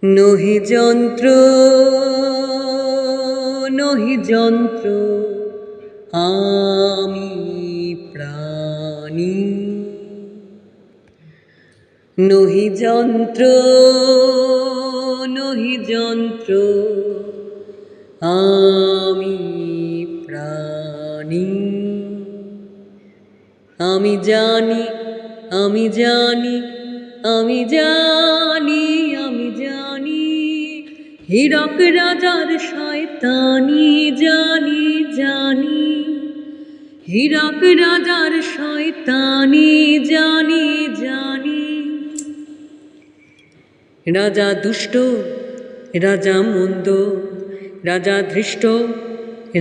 নহি যন্ত্র নহি যন্ত্র আমি প্রাণী, নহি যন্ত্র নহি যন্ত্র আমি প্রাণী। আমি জানি আমি জানি আমি জানি আমি জানি হীরক রাজার শয়তানি, জানি জানি হীরক রাজার শয়তানি, জানি জানি। রাজা দুষ্ট রাজা মন্দ, রাজা ধৃষ্ট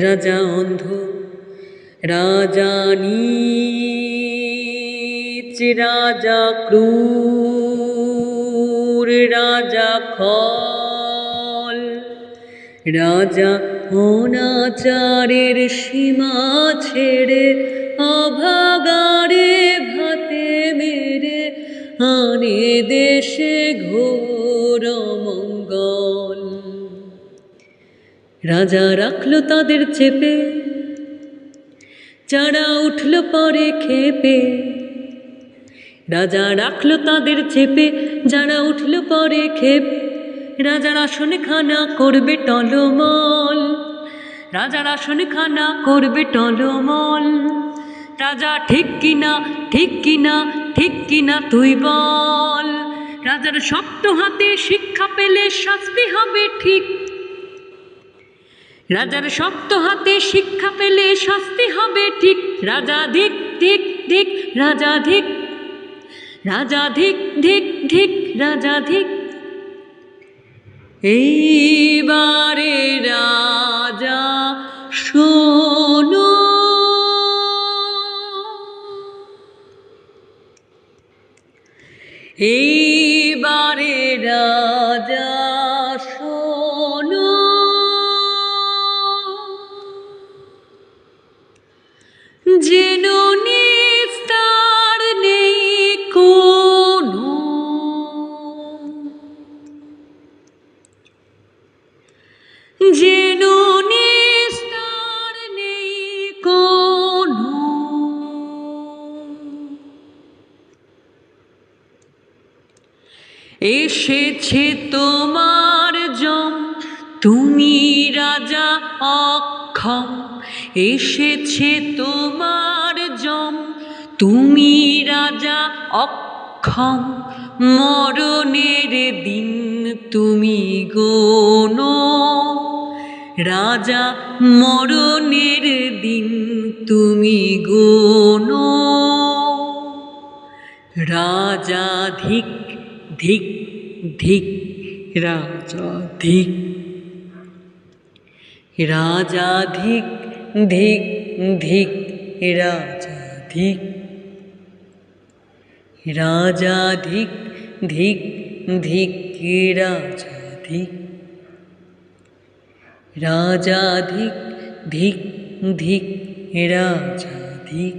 রাজা অন্ধ, রাজা নীচ রাজা ক্রূর, রাজা খল, রাজা অনাচারের সীমা ছেড়ে অভাগারে ভাতে মেরে আনে দেশে ঘোর মঙ্গল। রাজা রাখল তাদের চেপে, যারা উঠল পরে খেপে। রাজা রাখল তাদের চেপে, যারা উঠল পরে খেপে। রাজার আসনে খানা করবে টলমল, রাজার আসনে খানা করবে টলমল। রাজা ঠিক কিনা ঠিক কিনা ঠিক কিনা তুই বল। রাজার শক্ত হাতে শিক্ষা পেলে শাস্তি হবে ঠিক, রাজার শক্ত হাতে শিক্ষা পেলে শাস্তি হবে ঠিক। রাজা ধিক ধিক ধিক রাজা ধিক, রাজা ধিক ধিক ধিক রাজা ধিক। এইবারে রাজা শোনো, এইবারে রাজা শোনো। যেন নিস্তার নেই কোনো, যেন নিস্তার নেই কোনো। এসেছে তোমার জম, তুমি রাজা অক্ষম। এসেছে তোমার জম, তুমি রাজা অক্ষম। মরণের দিন তুমি গোনো, রাজা মরণের দিন তুমি গোনো। রাজা ধিক ধিক ধিক রাজা ধিক, রাজা ধিক ধিক ধিক রাজা ধিক, রাজা ধিক ধিক ধিক রাজা ধিক, রাজা ধিক ধিক ধিক রাজা ধিক।